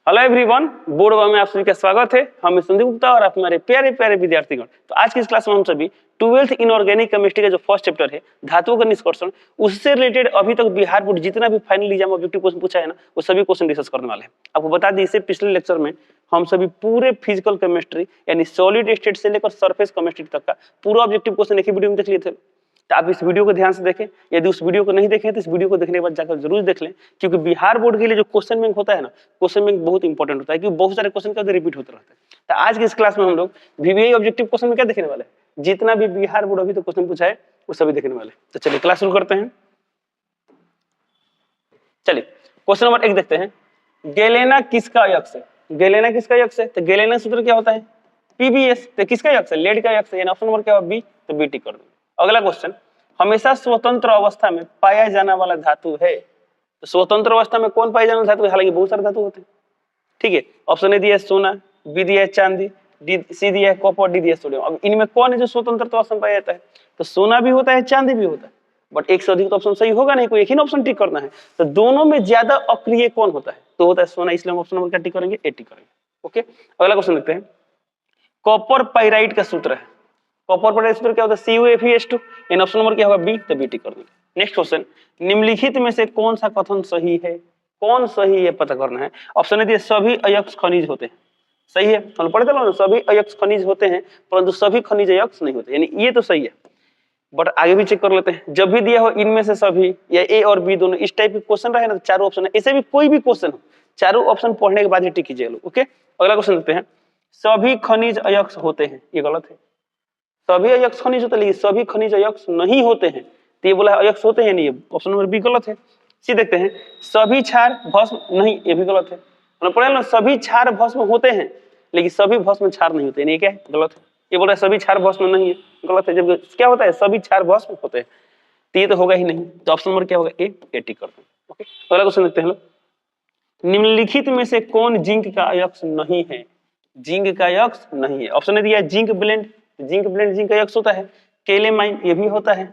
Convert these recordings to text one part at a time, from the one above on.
Hello everyone, board में आप सभी का स्वागत है। हम संदीप गुप्ता और आप हमारे प्यारे प्यारे विद्यार्थीगण। तो आज की इस क्लास में हम सभी 12th इनऑर्गेनिक केमिस्ट्री का जो फर्स्ट चैप्टर है धातुओं का निष्कर्षण, उससे रिलेटेड अभी तक बिहार बोर्ड जितना भी फाइनल एग्जाम ऑब्जेक्टिव क्वेश्चन पूछा है ना, वो सभी क्वेश्चन डिस्कस करने वाले हैं। आपको बता दी, इससे पिछले लेक्चर में हम सभी पूरे फिजिकल केमिस्ट्री यानी सॉलिड स्टेट से लेकर सरफेस केमिस्ट्री तक का पूरा ऑब्जेक्टिव क्वेश्चन एक ही वीडियो में देख लिए थे। तो आप इस वीडियो को ध्यान से देखें। यदि उस वीडियो को नहीं देखें तो इस वीडियो को देखने के बाद जाकर जरूर देख लें, क्योंकि बिहार बोर्ड के लिए जो क्वेश्चन बैंक होता है ना, क्वेश्चन बैंक बहुत इंपॉर्टेंट होता है, क्योंकि बहुत सारे क्वेश्चन का रिपीट होते रहते हैं। तो आज की इस क्लास में हम लोग VBI ऑब्जेक्टिव क्वेश्चन में क्या देखने वाले हैं, जितना भी बिहार बोर्ड अभी तो क्वेश्चन पूछा है वो सभी देखने वाले। तो चलिए क्लास शुरू करते हैं। चलिए क्वेश्चन नंबर 1 देखते हैं। गैलेना किसका अयस्क है? गैलेना किसका अयस्क है? तो गैलेना सूत्र क्या होता है? PbS। तो किसका अयस्क है? लेड का अयस्क है। ऑप्शन नंबर क्या होगा? बी। तो बी टिक कर देंगे। अगला क्वेश्चन, हमेशा स्वतंत्र अवस्था में पाया जाने वाला धातु है। तो स्वतंत्र अवस्था में कौन पाया जाने वाला धातु है? हालांकि बहुत सारे धातु होते हैं, ठीक है। ऑप्शन ए दिया है सोना, बी दिया है चांदी, सी दिया है कॉपर, डी दिया है सोडियम। अब इनमें कौन है जो स्वतंत्र अवस्था में पाया जाता है? तो सोना भी होता है, चांदी भी होता है, बट एक से अधिक तो ऑप्शन सही होगा नहीं, कोई एक ही ऑप्शन टिक करना है। तो दोनों में ज्यादा अक्रिय कौन होता है? तो होता है सोना, इसलिए हम ऑप्शन नंबर क्या टिक करेंगे? ए टिक करेंगे। ओके, अगला क्वेश्चन देखते हैं। कॉपर पाइराइट का सूत्र है। कॉपर पाइराइट सूत्र क्या होता है? CuFeS2। इन ऑप्शन नंबर क्या होगा? बी। तो बी टिक कर देंगे। नेक्स्ट क्वेश्चन, निम्नलिखित में से कौन सा कथन सही है? कौन सही है पता करना है। ऑप्शन ए सभी अयस्क खनिज होते हैं। सही है, हम पढ़े थे ना, सभी अयस्क खनिज होते हैं परंतु सभी खनिज अयस्क नहीं होते, यानी ये तो सही है। बट आगे भी चेक कर लेते हैं। जब भी दिया हो इनमें से सभी या ए और बी दोनों, इस टाइप के क्वेश्चन रहे ना, तो चारों ऑप्शन है। ऐसे भी कोई भी क्वेश्चन हो, चारों ऑप्शन पढ़ने के बाद ही टिक कीजिएगा। ओके, अगला क्वेश्चन देखते हैं। सभी खनिज अयस्क होते हैं, ये गलत है। सभी अयस्क खनिज होते हैं लेकिन सभी खनिज अयस्क नहीं होते हैं, तो ये बोला अयस्क होते हैं नहीं, ये ऑप्शन नंबर बी गलत है। सी देखते हैं। सभी क्षार भस्म नहीं, ये भी गलत है। हमने पढ़ा ना, सभी क्षार भस्म होते हैं लेकिन सभी भस्म क्षार नहीं होते, ये क्या है? गलत है। ये बोल रहा है सभी क्षार भस्म नहीं है, गलत है। जब क्या होता है? सभी क्षार भस्म होते हैं, तो ये तो होगा ही नहीं। तो ऑप्शन नंबर क्या होगा? ए। ए टिक करते हैं। ओके, अगला क्वेश्चन देखते हैं लोग। निम्नलिखित में से कौन जिंक का अयस्क नहीं है? जिंक का अयस्क नहीं है। ऑप्शन ने दिया है zinc blende. Zinc blende zinc का अयस्क होता है। केलेमाइन ये भी होता है।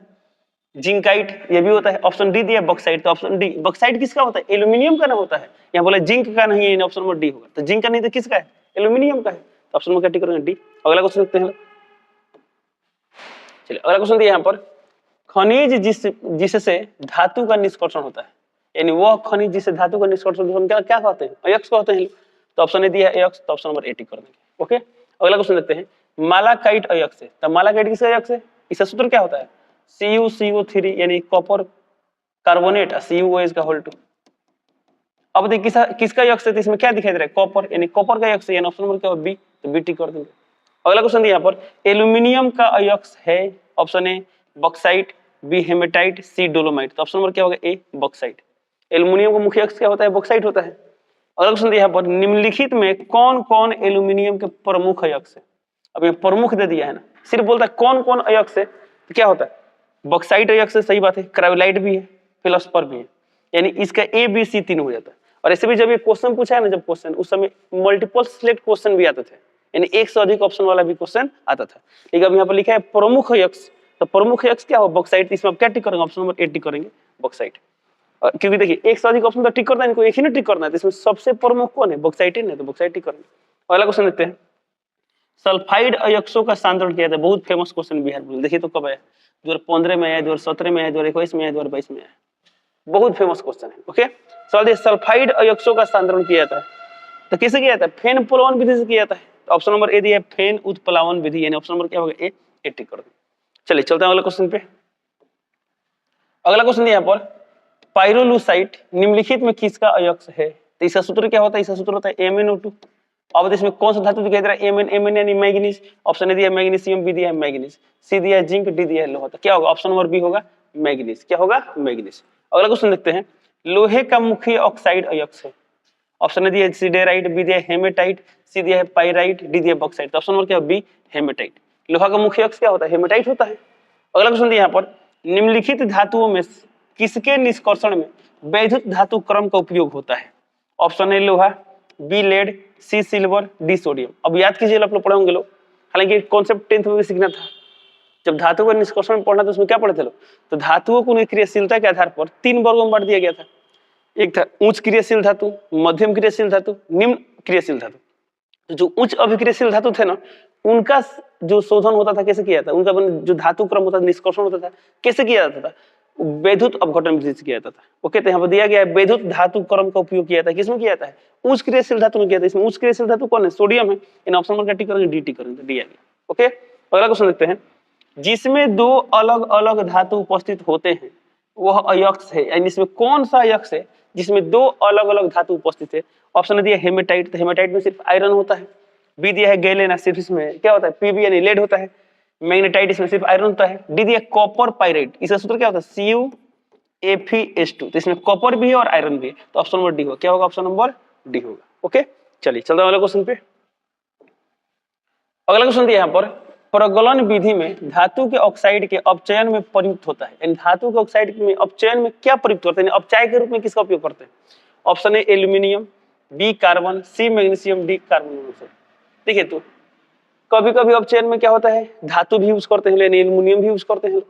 जिंकाइट ये भी होता है। ऑप्शन डी दिया बॉक्साइट। तो ऑप्शन डी, बॉक्साइट किसका होता है? एल्यूमिनियम का ना होता है। यहाँ बोला जिंक का नहीं है, ऑप्शन नंबर डी होगा। तो जिंक का नहीं तो किसका है? एल्यूमिनियम का है। तो ऑप्शन नंबर क्या टिक करेंगे? डी। अगला क्वेश्चन देखते हैं। चलिए अगला क्वेश्चन दिया यहाँ पर, खनिज जिससे धातु का निष्कर्षण होता है, यानी वह खनिज जिससे धातु का निष्कर्षण हम क्या क्या कहते हैं? अयस्क कहते हैं। तो ऑप्शन ए दिया है अयस्क। तो ऑप्शन नंबर ए टिक कर देंगे। ओके, अगला क्वेश्चन देखते हैं। मालाकाइट अयस्क है। तो मालाकाइट किसका अयस्क है? इसका सूत्र क्या होता है? CuCO3 यानी कॉपर कार्बोनेट CuOH का होल 2। अब देखिए किसका अयस्क है? तो इसमें क्या दिखाई दे रहा है? कॉपर, यानी कॉपर का अयस्क है, यानी ऑप्शन नंबर क्या होगा? बी। तो बी टिक कर देंगे। अगला क्वेश्चन दिया यहाँ पर, एल्यूमिनियम का अयस्क है। Option A bauxite, B hematite, C dolomite. तो ऑप्शन नंबर क्या होगा? ए बॉक्साइट। एल्यूमिनियम का मुख्य अयस्क क्या होता है? बॉक्साइट होता है। अगला क्वेश्चन दिया यहाँ पर, निम्नलिखित में कौन कौन एल्यूमिनियम के प्रमुख अयस्क है? अब ये प्रमुख दे दिया है ना, सिर्फ बोलता है कौन कौन अयस्क है, तो क्या होता है? बॉक्साइट अयस्क से, सही बात है। क्रायोलाइट भी है, फेलोस्पर भी है, यानी इसका ABC 3 हो जाता है। और ऐसे भी जब ये क्वेश्चन पूछा है ना, जब क्वेश्चन उस समय मल्टीपल सिलेक्ट क्वेश्चन भी आते थे, यानी एक से अधिक ऑप्शन वाला भी क्वेश्चन आता था। लेकिन अब यहाँ पर लिखा है प्रमुख अयस्क। तो प्रमुख अयस्क क्या हो? बॉक्साइट। इसमें आप क्या टिक करेंगे? ऑप्शन नंबर ए टिक करेंगे, बॉक्साइट। क्योंकि देखिए एक से अधिक ऑप्शन तो टिक करना है, इनको एक ही ना टिक करना है, तो इसमें सबसे प्रमुख कौन है? बॉक्साइट है, तो बॉक्साइट टिक करेंगे। अगला क्वेश्चन देखते हैं। सल्फाइड अयस्कों का सांद्रण किया था, बहुत फेमस क्वेश्चन बिहार बोर्ड। देखिए तो कब आया? 2015 में आया, 2017 में आया, 2021 में आया, 2022 में आया। बहुत फेमस क्वेश्चन है। ओके, सवाल सल्फाइड अयस्कों का सांद्रण किया था, तो किसे किया था? फेन उत्प्लावन विधि से किया था। तो ऑप्शन नंबर ए दिया है फेन उत्प्लावन विधि, यानी ऑप्शन नंबर क्या होगा? ए। ए टिक कर दो। चलिए चलते हैं अगला क्वेश्चन पे। अगला क्वेश्चन दिया यहाँ पर, पाइरोलुसाइट निम्नलिखित में किसका अयस्क है? तो इसका सूत्र क्या होता है? इसका सूत्र होता है MnO2। अब इसमें कौन सा धातु दिखाई दे रहा है? Mn यानी मैग्नीज। ऑप्शन ए दिया मैग्नीशियम, बी दिया है मैग्नीज, सी दिया है जिंक, डी दिया है लोहा। तो क्या होगा? ऑप्शन नंबर बी होगा, मैग्नीज। क्या होगा? मैग्नीज। अगला क्वेश्चन देखते हैं। लोहे का मुख्य ऑक्साइड अयस्क है। ऑप्शन ए दिया है सिडेराइट, बी दिया है हेमेटाइट, सी दिया है पाइराइट, डी दिया है बॉक्साइट। तो ऑप्शन नंबर क्या है? B, hematite. लोहा का मुख्य अयस्क क्या होता है? हेमेटाइट होता है। अगला क्वेश्चन दिया यहाँ पर, निम्नलिखित धातुओं में किसके निष्कर्षण में वैद्युत धातु क्रम का उपयोग होता है? ऑप्शन ए लोहा, बी लेड, सी सिल्वर, डी सोडियम। अब याद कीजिए, आप लोग पढ़े होंगे लोग, हालांकि कॉन्सेप्ट 10th में भी सीखना था। जब धातु का निष्कर्षण पढ़ना तो उसमें क्या पढ़े थे लोग? तो धातुओं को क्रियाशीलता के आधार पर 3 वर्गों में बांट दिया गया था। एक था उच्च क्रियाशील धातु, मध्यम क्रियाशील धातु, निम्न क्रियाशील धातु। तो जो उच्च अभिक्रियाशील धातु थे ना, उनका जो शोधन होता था कैसे किया था, उनका जो धातु क्रम होता था, निष्कर्षण होता था, कैसे किया जाता था? वैद्युत अपघटन विधि से किया जाता था। ओके, तो यहाँ पर दिया गया है वैद्युत धातु क्रम का उपयोग किया था। किसमें किया जाता है? उच्च क्रियाशील धातु में किया था। इसमें उच्च क्रियाशील धातु कौन है? सोडियम है। इन ऑप्शन नंबर क्या टिक करेंगे? डी टिक करेंगे, डी आ गया। ओके, अगला क्वेश्चन देखते हैं। जिसमें दो अलग अलग धातु उपस्थित होते हैं वह अयस्क है। यानी इसमें कौन सा अयस्क है जिसमें दो अलग अलग धातु उपस्थित है? ऑप्शन दिया हेमेटाइट, तो हेमेटाइट में सिर्फ आयरन होता है। बी दिया है गैलेना, सिर्फ इसमें क्या होता है? पीबी यानी लेड होता है। मैग्नेटाइट, इसमें सिर्फ आयरन होता है। डी दिया कॉपर पाइरेट, इसका सूत्र क्या होता है? CuFeS2, तो इसमें कॉपर भी है और आयरन भी है, तो ऑप्शन नंबर डी होगा। क्या होगा? ऑप्शन नंबर डी होगा। ओके, चलिए चलते हैं अगले क्वेश्चन पे। अगला क्वेश्चन दिया यहाँ पर, प्रगलन विधि में धातु के ऑक्साइड के अपचयन में प्रयुक्त होता है। यानी धातु के ऑक्साइड में अपचयन में क्या प्रयुक्त करते हैं? अपचय के रूप में किसका उपयोग करते हैं? Option A aluminium, B carbon, C magnesium, D carbon monoxide. देखिए, तो कभी कभी अपचयन में क्या होता है? धातु भी यूज करते हैं, यानी एल्यूमिनियम भी यूज करते हैं,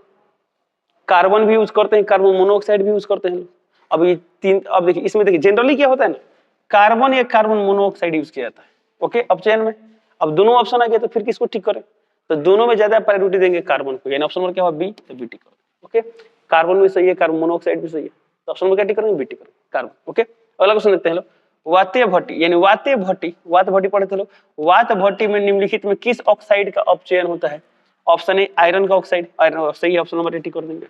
कार्बन भी यूज करते हैं, कार्बन मोनोऑक्साइड भी यूज करते हैं। अब ये तीन, अब देखिए इसमें देखिए जनरली क्या होता है ना, कार्बन या कार्बन मोनोऑक्साइड यूज किया जाता है। ओके, अपचयन में। अब दोनों ऑप्शन आ गए, तो फिर किसको ठीक करें? तो दोनों में ज्यादा प्रायोरिटी देंगे कार्बन को, यानी ऑप्शन नंबर क्या होगा? बी, तो बी टिक करें। ओके, कार्बन भी सही है, कार्बन मोनोऑक्साइड भी सही है, तो ऑप्शन नंबर क्या टिक करेंगे? बी टिक करेंगे, कार्बन। ओके, अगला क्वेश्चन देखते हैं लोग। वात्य भट्टी, यानी वात्य भट्टी, वात भट्टी पढ़े थे लोग। वात भट्टी में निम्नलिखित में किस ऑक्साइड का अपचयन होता है? ऑप्शन ए आयरन का ऑक्साइड, आयरन सही है, ऑप्शन नंबर टिक कर देंगे।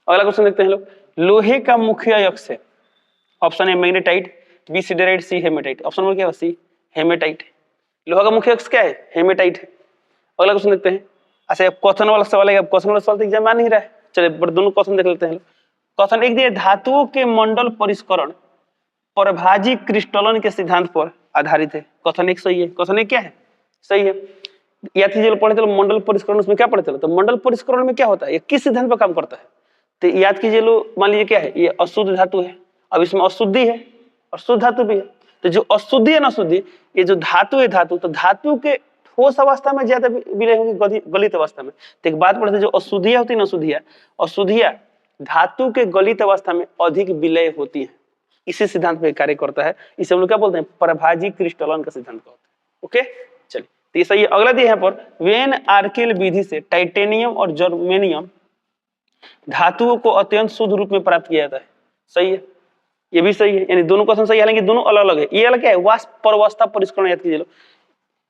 अगला क्वेश्चन देखते हैं लोग। लोहे का मुख्य अयस्क है। Option A magnetite, B siderite, C hematite. Option number क्या है? C hematite. लोहा का मुख्य अयस्क क्या है? हेमेटाइट है। अगला क्वेश्चन देखते हैं। अच्छा, क्वेश्चन वाला सवाल है, क्वेश्चन वाला सवाल तो एग्जाम में आ नहीं रहा है, चलिए पर दोनों क्वेश्चन देख लेते हैं। क्वेश्चन एक दिया, धातुओं के मंडल परिष्करण परभाजी क्रिस्टलन के सिद्धांत पर आधारित है। क्वेश्चन एक सही है। क्वेश्चन एक क्या है? सही है। या जो पढ़े थे मंडल परिष्करण, उसमें क्या पढ़े थे? तो मंडल परिष्करण में क्या होता है? ये किस सिद्धांत पर काम करता है? तो याद कीजिए लो, मान लीजिए क्या है, ये अशुद्ध धातु है। अब इसमें अशुद्धि है और शुद्ध धातु भी है, तो जो अशुद्धि है ना अशुद्धि, ये जो धातु है धातु, तो धातु के ठोस अवस्था में ज्यादा विलय होगी गलित अवस्था में। तो एक बात पढ़ते, जो अशुद्धियां होती है ना, अशुद्धियां धातु के गलित अवस्था में अधिक विलय होती है। इसी सिद्धांत पे कार्य करता है, इसे हम लोग क्या बोलते हैं? परभाजी क्रिस्टलन का सिद्धांत कहते हैं। ओके, चलिए, तो ये सही है। अगला दिया यहाँ पर, वेन आर्केल विधि से टाइटेनियम और जर्मेनियम धातुओं को अत्यंत शुद्ध रूप में प्राप्त किया जाता है। सही है, ये भी सही है, यानी दोनों क्वेश्चन सही है, हालांकि दोनों अलग अलग है। ये अलग क्या है? वाष्प परवस्था परिष्करण, याद कीजिए लो,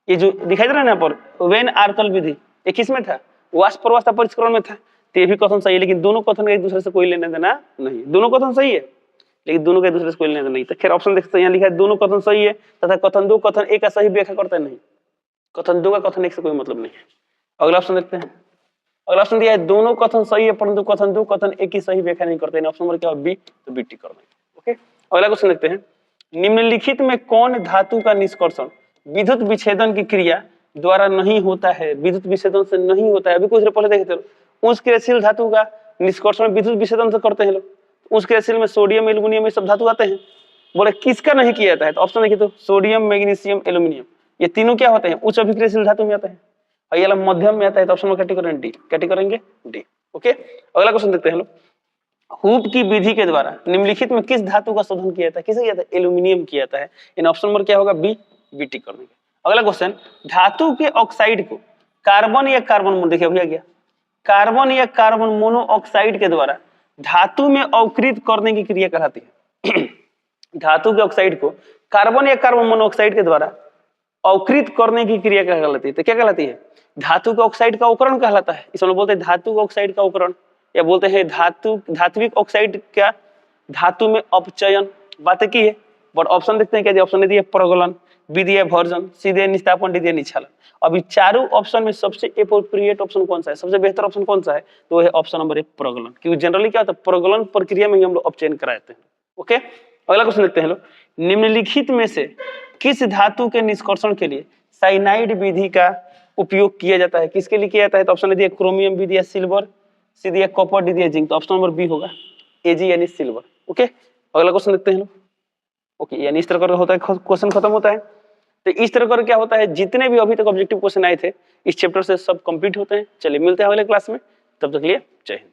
ये जो दिखाई दे रहा है यहाँ पर वेन आर्कल विधि, ये किसमें था? वाष्प परवस्था परिष्करण में था। तो ये भी क्वेश्चन सही है, लेकिन दोनों क्वेश्चन एक दूसरे से कोई लेना देना नहीं। दोनों क्वेश्चन सही है, लेकिन दोनों के दूसरे से कोई लेना देना नहीं। तो खैर ऑप्शन देखते हैं, यहाँ लिखा है दोनों कथन सही है, तथा कथन दो कथन एक का सही व्याख्या करता है नहीं। कथन दो का कथन एक से कोई मतलब नहीं है। अगला ऑप्शन देखते हैं। अगला ऑप्शन दिया है, दोनों कथन सही है परंतु कथन दो कथन एक की सही व्याख्या नहीं करते। ऑप्शन नंबर क्या है? बी, तो बी टिक कर देंगे। ओके, अगला क्वेश्चन देखते हैं। निम्नलिखित में कौन धातु का निष्कर्षण विद्युत विच्छेदन की क्रिया द्वारा नहीं होता है? विद्युत विच्छेदन से नहीं होता है। अभी कुछ देर पहले देखे थे, उच्च क्रियाशील धातु का निष्कर्षण विद्युत विच्छेदन से करते हैं लोग। उच्च क्रियाशील में सोडियम, एल्यूमिनियम, ये सब धातु आते हैं। बोले किसका नहीं किया जाता है? तो ऑप्शन देखिए, तो सोडियम, मैग्नीशियम, एल्यूमिनियम, ये तीनों क्या होते हैं? उच्च अभिक्रियाशील धातु में आते हैं, और ये मध्यम में आता है। तो ऑप्शन में क्या करेंगे? डी, क्या करेंगे? डी। ओके, अगला क्वेश्चन देखते हैं लोग। हूप की विधि के द्वारा निम्नलिखित में किस धातु का शोधन किया जाता है? किसे किया जाता है? एल्यूमिनियम किया जाता है। इन ऑप्शन नंबर क्या होगा? बी, बी टिक कर देंगे। अगला क्वेश्चन, धातु के ऑक्साइड को कार्बन या कार्बन, देखिए भैया गया, कार्बन या कार्बन मोनोऑक्साइड के द्वारा धातु में अवकृत करने की क्रिया कहलाती है। धातु के ऑक्साइड को कार्बन या कार्बन मोनोऑक्साइड के द्वारा अवकृत करने की क्रिया क्या कहलाती है? तो क्या कहलाती है? धातु के ऑक्साइड का अवकरण कहलाता है। इसमें बोलते हैं धातु के ऑक्साइड का अवकरण, या बोलते हैं धात्विक ऑक्साइड क्या धातु में अपचयन। बातें की है, बट ऑप्शन देखते हैं क्या दिया? ऑप्शन ने दिया प्रगलन, बी दिया भर्जन, सी दिया निस्तापन, डी दिया निक्षालन। अभी चारों ऑप्शन में सबसे एप्रोप्रिएट ऑप्शन कौन सा है? सबसे बेहतर ऑप्शन कौन सा है? तो है ऑप्शन नंबर 1 प्रगलन, क्योंकि जनरली क्या होता है? प्रगलन प्रक्रिया में ही हम लोग अपचयन कराते हैं। ओके, अगला क्वेश्चन देखते हैं लोग। निम्नलिखित में से किस धातु के निष्कर्षण के लिए साइनाइड विधि का उपयोग किया जाता है? किसके लिए किया जाता है? तो ऑप्शन दिया क्रोमियम, बी दिया सिल्वर, सी दिया कॉपर, डी दिया जिंक। तो ऑप्शन नंबर बी होगा, एजी यानी सिल्वर। ओके, अगला क्वेश्चन देखते हैं लोग। ओके, यानी इस तरह का होता है, क्वेश्चन खत्म होता है। तो इस तरह कर क्या होता है, जितने भी अभी तक ऑब्जेक्टिव क्वेश्चन आए थे इस चैप्टर से सब कंप्लीट होते हैं। चलिए मिलते हैं अगले क्लास में, तब तक के लिए जय हिंद।